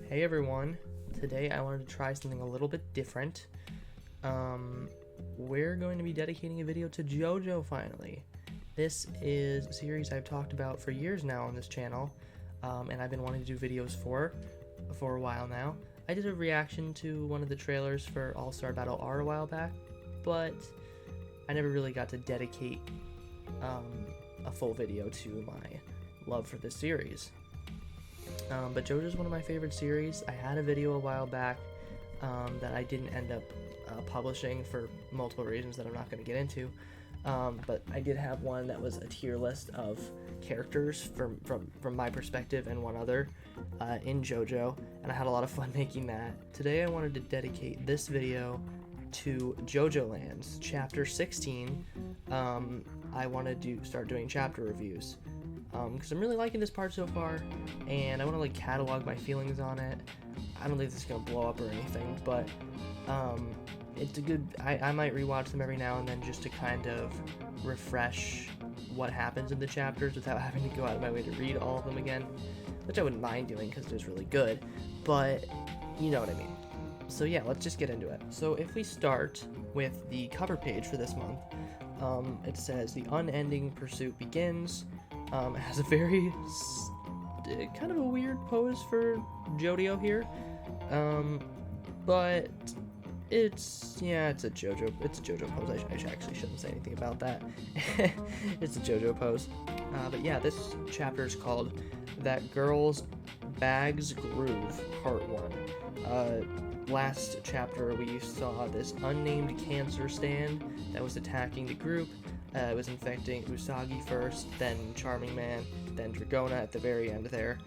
Hey everyone, today I wanted to try something a little bit different. We're going to be dedicating a video to JoJo finally. This is a series I've talked about for years now on this channel, and I've been wanting to do videos for a while now. I did a reaction to one of the trailers for All-Star Battle R a while back, but I never really got to dedicate a full video to my love for this series. But JoJo's one of my favorite series. I had a video a while back that I didn't end up publishing for multiple reasons that I'm not going to get into. But I did have one that was a tier list of characters from my perspective and one other in JoJo, and I had a lot of fun making that. Today I wanted to dedicate this video to JOJOLands, Chapter 16. I want to start doing chapter reviews. Because I'm really liking this part so far, and I want to like catalog my feelings on it. I don't think this is gonna blow up or anything, but it's a good. I might rewatch them every now and then just to kind of refresh what happens in the chapters without having to go out of my way to read all of them again, which I wouldn't mind doing because it's really good. But you know what I mean. So yeah, let's just get into it. So if we start with the cover page for this month, it says the unending pursuit begins. It has a very kind of a weird pose for JoJo here, but it's a JoJo pose. I actually shouldn't say anything about that. It's a JoJo pose, but yeah, this chapter is called "That Girl's Bag's Groove" Part 1. Last chapter we saw this unnamed cancer stand that was attacking the group. It was infecting Usagi first, then Charming Man, then Dragona at the very end there.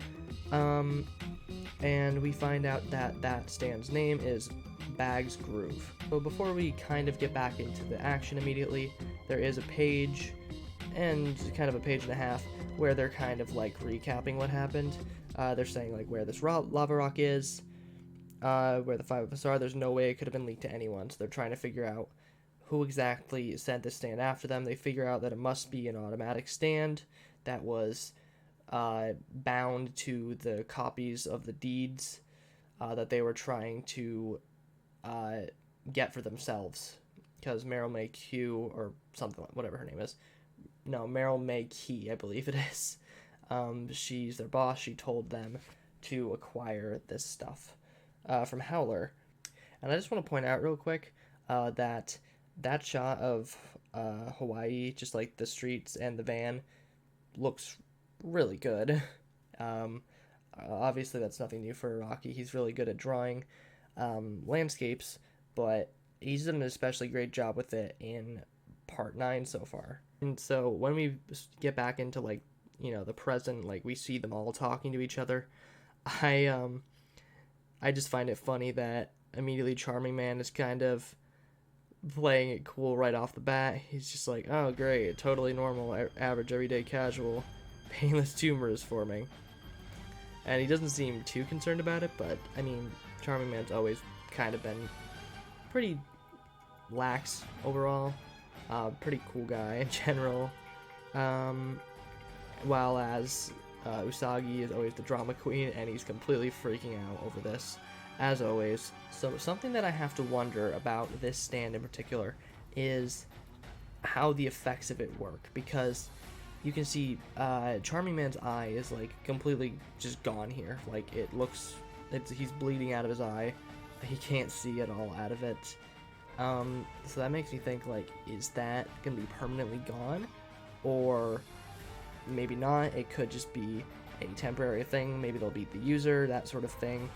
And we find out that stand's name is Bag's Groove. So before we kind of get back into the action immediately, there is a page, and kind of a page and a half, where they're kind of like recapping what happened. They're saying like where this lava rock is, where the 5 of us are. There's no way it could have been leaked to anyone, so they're trying to figure out who exactly sent this stand after them. They figure out that it must be an automatic stand that was bound to the copies of the deeds that they were trying to get for themselves. Because Meryl May Q, or something, whatever her name is. No, Meryl May Key, I believe it is. She's their boss. She told them to acquire this stuff from Howler. And I just want to point out real quick that shot of Hawaii, just like the streets and the van, looks really good. Obviously that's nothing new for Rocky. He's really good at drawing landscapes, but he's done an especially great job with it in part 9 so far. And so when we get back into like, you know, the present, like we see them all talking to each other, I just find it funny that immediately Charming Man is kind of playing it cool right off the bat. He's just like, oh great, totally normal, average, everyday, casual, painless tumor is forming. And he doesn't seem too concerned about it, but I mean, Charming Man's always kind of been pretty lax overall, pretty cool guy in general, while as Usagi is always the drama queen, and he's completely freaking out over this, as always. So something that I have to wonder about this stand in particular is how the effects of it work, because you can see Charming Man's eye is like completely just gone here. Like it looks, he's bleeding out of his eye. He can't see at all out of it. So that makes me think, like, is that gonna be permanently gone, or maybe not? It could just be a temporary thing. Maybe they'll beat the user, that sort of thing.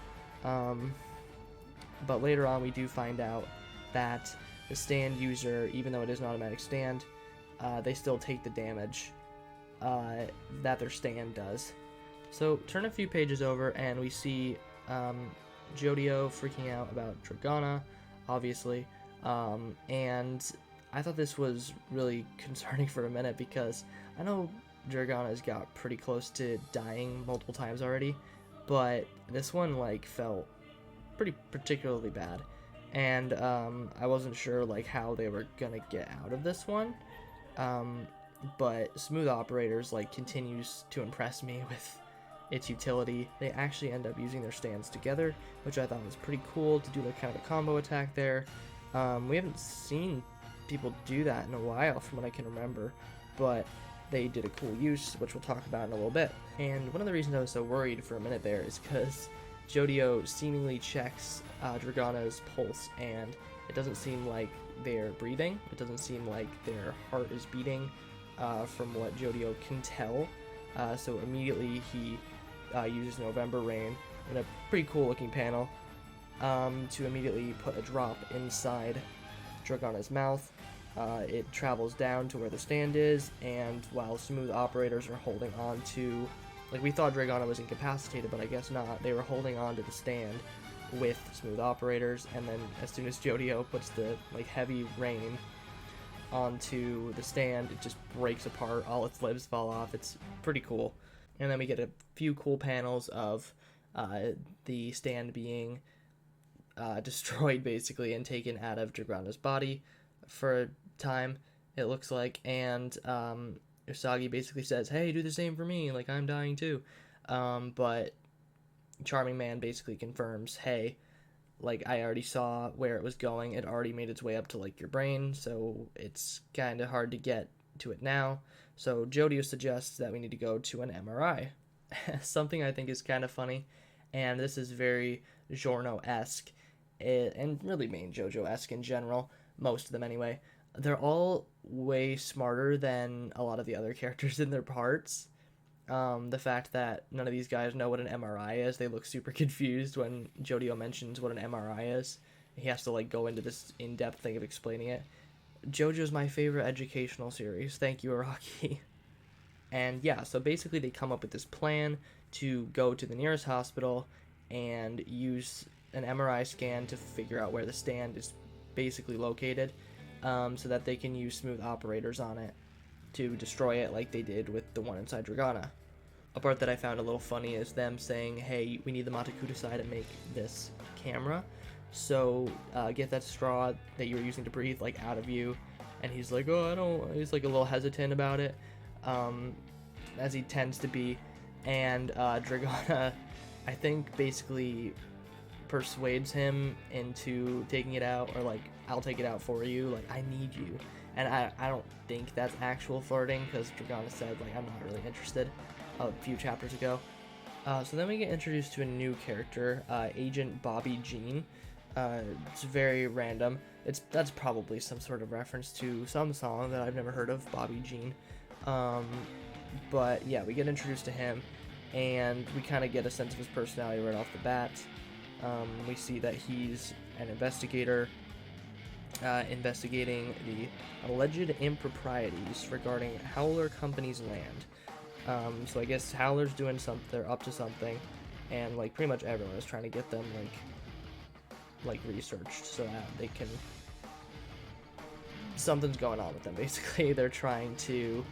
But later on we do find out that the stand user, even though it is an automatic stand, they still take the damage that their stand does. So turn a few pages over and we see Jodio freaking out about Dragona, obviously, and I thought this was really concerning for a minute, because I know Dragona's got pretty close to dying multiple times already, but this one like felt pretty particularly bad, and I wasn't sure like how they were gonna get out of this one, but Smooth Operators like continues to impress me with its utility. They actually end up using their stands together, which I thought was pretty cool to do like kind of a combo attack there. We haven't seen people do that in a while from what I can remember, but they did a cool use, which we'll talk about in a little bit. And one of the reasons I was so worried for a minute there is because Jodio seemingly checks Dragana's pulse, and it doesn't seem like they're breathing. It doesn't seem like their heart is beating from what Jodio can tell. So immediately he uses November Rain in a pretty cool looking panel to immediately put a drop inside Dragana's mouth. It travels down to where the stand is, and while smooth operators are holding on to, like, we thought Dragana was incapacitated, but I guess not. They were holding on to the stand with smooth operators, and then as soon as Jodio puts the like heavy rain onto the stand, it just breaks apart. All its limbs fall off. It's pretty cool. And then we get a few cool panels of the stand being destroyed basically and taken out of Dragana's body for a time, it looks like, and Usagi basically says, hey, do the same for me, like, I'm dying too. But Charming Man basically confirms, hey, like, I already saw where it was going. It already made its way up to, like, your brain, so it's kind of hard to get to it now. So Jodio suggests that we need to go to an MRI. Something I think is kind of funny, and this is very Giorno-esque, and really main JoJo-esque in general, most of them anyway. They're all way smarter than a lot of the other characters in their parts. The fact that none of these guys know what an MRI is, they look super confused when Jodio mentions what an MRI is. He has to like go into this in-depth thing of explaining it. JoJo's my favorite educational series. Thank you, Araki. And yeah, so basically they come up with this plan to go to the nearest hospital and use an MRI scan to figure out where the stand is basically located, so that they can use smooth operators on it to destroy it like they did with the one inside Dragana. A part that I found a little funny is them saying, hey, we need the Matakudasai to make this camera, so get that straw that you were using to breathe like out of you. And he's like, oh, I don't, he's like a little hesitant about it, as he tends to be. And Dragana, I think, basically persuades him into taking it out, or like, I'll take it out for you, like, I need you. And I don't think that's actual flirting, because Dragana said, like, I'm not really interested a few chapters ago. So then we get introduced to a new character, Agent Bobby Jean. It's very random. That's probably some sort of reference to some song that I've never heard of, Bobby Jean. But yeah, we get introduced to him, and we kind of get a sense of his personality right off the bat. We see that he's an investigator, investigating the alleged improprieties regarding Howler Company's land. So I guess Howler's doing something, they're up to something, and like pretty much everyone is trying to get them like researched so that they can, something's going on with them basically. They're trying to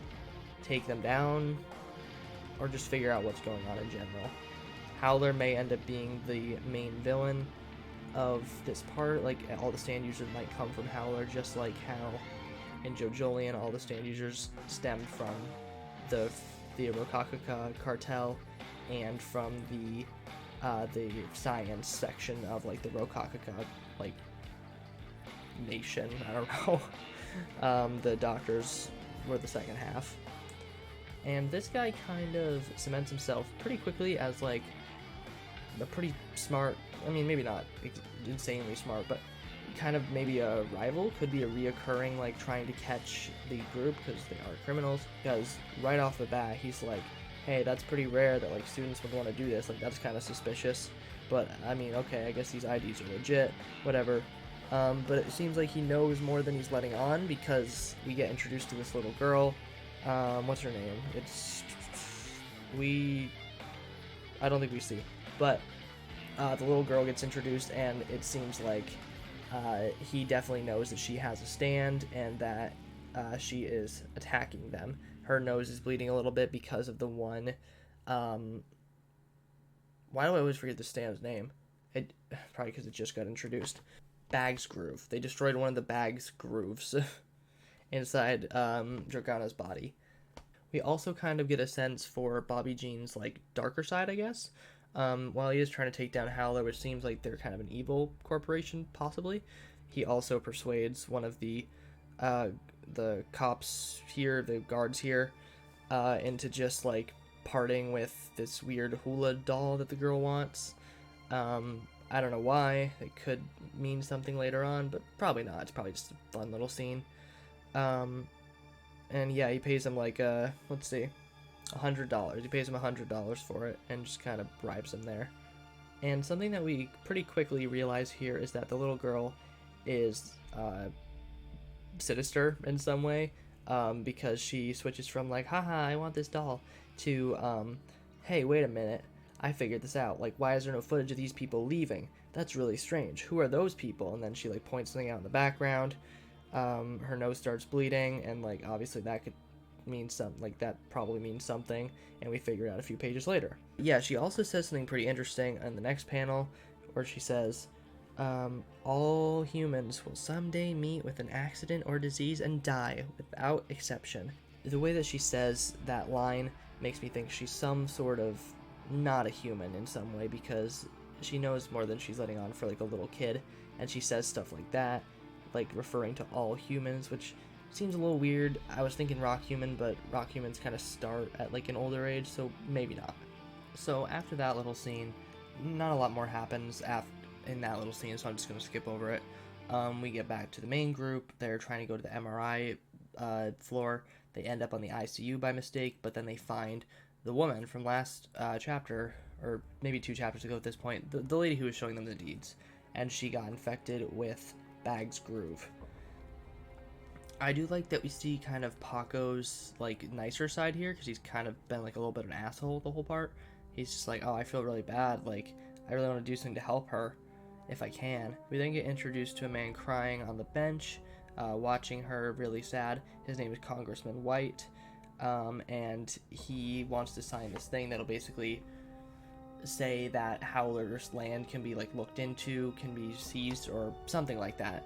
take them down, or just figure out what's going on in general. Howler may end up being the main villain of this part. Like, all the stand users might come from Howler, just like how in JOJOLands all the stand users stemmed from the Rokakaka cartel and from the science section of like the Rokakaka like nation. I don't know. The doctors were the second half. And this guy kind of cements himself pretty quickly as like a pretty smart, I mean, maybe not insanely smart, but kind of maybe a rival, could be a reoccurring, like, trying to catch the group because they are criminals. Because right off the bat, he's like, hey, that's pretty rare that, like, students would want to do this, like, that's kind of suspicious. But, I mean, okay, I guess these IDs are legit, whatever. But it seems like he knows more than he's letting on, because we get introduced to this little girl. What's her name? I don't think we see. But the little girl gets introduced, and it seems like he definitely knows that she has a stand, and that she is attacking them. Her nose is bleeding a little bit because of the one, why do I always forget the stand's name? Probably because it just got introduced. Bag's Groove. They destroyed one of the Bag's Grooves inside Dragana's body, We also kind of get a sense for Bobby Jean's like darker side, I guess. While he is trying to take down Howler, which seems like they're kind of an evil corporation, possibly, he also persuades one of uh, the cops here, the guards here, into just like parting with this weird hula doll that the girl wants. I don't know why. It could mean something later on, but probably not. It's probably just a fun little scene. Um, and yeah, he pays him like let's see, $100. He pays him $100 for it, and just kind of bribes him there. And something that we pretty quickly realize here is that the little girl is sinister in some way, because she switches from like, haha, I want this doll, to, hey, wait a minute, I figured this out. Like, why is there no footage of these people leaving? That's really strange. Who are those people? And then she like points something out in the background. Her nose starts bleeding, and like obviously that could mean something. Like that probably means something, and we figure it out a few pages later. Yeah, she also says something pretty interesting in the next panel, where she says, all humans will someday meet with an accident or disease and die without exception. The way that she says that line makes me think she's some sort of not a human in some way, because she knows more than she's letting on for like a little kid, and she says stuff like that, like referring to all humans, which seems a little weird. I was thinking rock human, but rock humans kind of start at like an older age, so maybe not. So after that little scene, not a lot more happens in that little scene, so I'm just going to skip over it. We get back to the main group. They're trying to go to the MRI floor. They end up on the ICU by mistake, but then they find the woman from last chapter, or maybe 2 chapters ago at this point, the lady who was showing them the deeds, and she got infected with Bag's Groove. I do like that we see kind of Paco's like nicer side here, because he's kind of been like a little bit of an asshole the whole part. He's just like, oh, I feel really bad, like I really want to do something to help her if I can. We then get introduced to a man crying on the bench, watching her, really sad. His name is Congressman White, and he wants to sign this thing that'll basically say that Howler's land can be like looked into, can be seized, or something like that.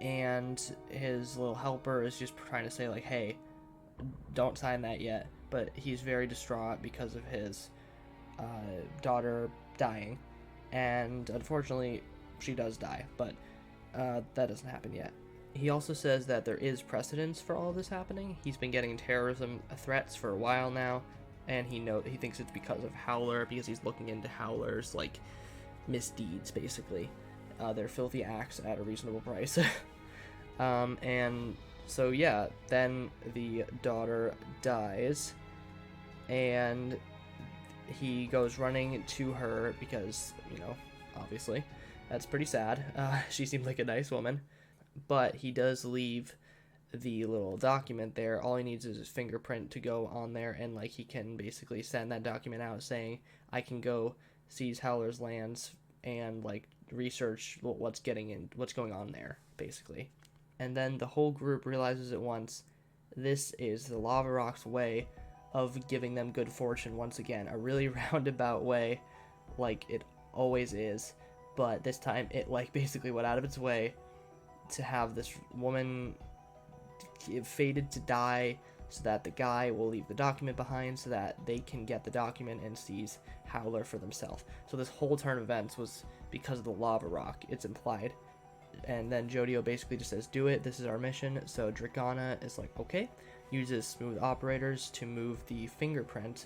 And his little helper is just trying to say like, hey, don't sign that yet. But he's very distraught because of his daughter dying, and unfortunately she does die, but that doesn't happen yet. He also says that there is precedence for all this happening. He's been getting terrorism threats for a while now, and he thinks it's because of Howler, because he's looking into Howler's like misdeeds, basically, their filthy acts at a reasonable price. And so yeah, then the daughter dies, and he goes running to her because, you know, obviously, that's pretty sad. She seemed like a nice woman. But he does leave the little document there. All he needs is his fingerprint to go on there, and like he can basically send that document out saying, I can go seize Howler's lands and like research what's going on there, basically. And then the whole group realizes at once, this is the Lava Rock's way of giving them good fortune once again. A really roundabout way, like it always is, but this time it like basically went out of its way to have this woman fated to die so that the guy will leave the document behind so that they can get the document and seize Howler for themselves. So this whole turn of events was because of the lava rock, it's implied. And then Jodio basically just says, do it, this is our mission. So Dragana is like, okay, uses smooth operators to move the fingerprint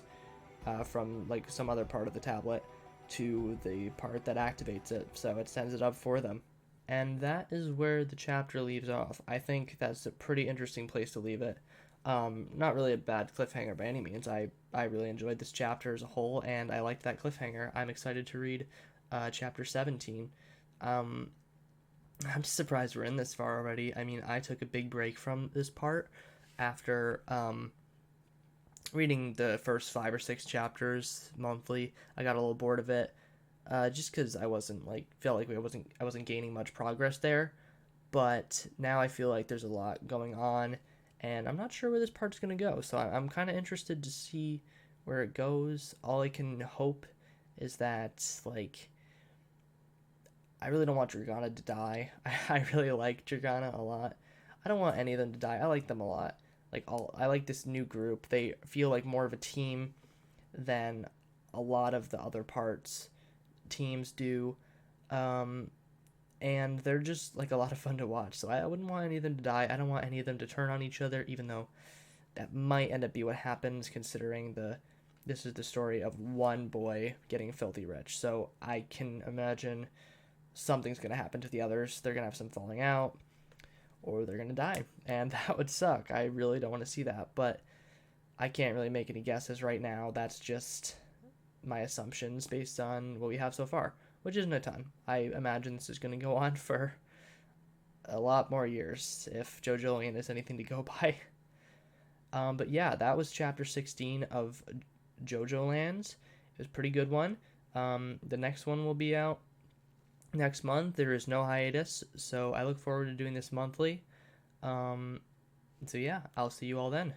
from like some other part of the tablet to the part that activates it, so it sends it up for them. And that is where the chapter leaves off. I think that's a pretty interesting place to leave it. Not really a bad cliffhanger by any means. I really enjoyed this chapter as a whole, and I liked that cliffhanger. I'm excited to read chapter 17. I'm just surprised we're in this far already. I mean, I took a big break from this part after reading the first 5 or 6 chapters monthly. I got a little bored of it. Just because I wasn't felt like I wasn't gaining much progress there, but now I feel like there's a lot going on, and I'm not sure where this part's gonna go. So I'm kind of interested to see where it goes. All I can hope is that like I really don't want Dragana to die. I really like Dragana a lot. I don't want any of them to die. I like them a lot. I like this new group. They feel like more of a team than a lot of the other parts teams do. Um, and they're just like a lot of fun to watch. So I wouldn't want any of them to die. I don't want any of them to turn on each other, even though that might end up be what happens, considering this is the story of one boy getting filthy rich. So I can imagine something's gonna happen to the others. They're gonna have some falling out, or they're gonna die, and that would suck. I really don't want to see that, but I can't really make any guesses right now. That's just my assumptions based on what we have so far, which isn't a ton. I imagine this is going to go on for a lot more years if JoJoLand is anything to go by. But yeah, that was chapter 16 of JoJoLands. It was a pretty good one. The next one will be out next month. There is no hiatus, so I look forward to doing this monthly. So yeah, I'll see you all then.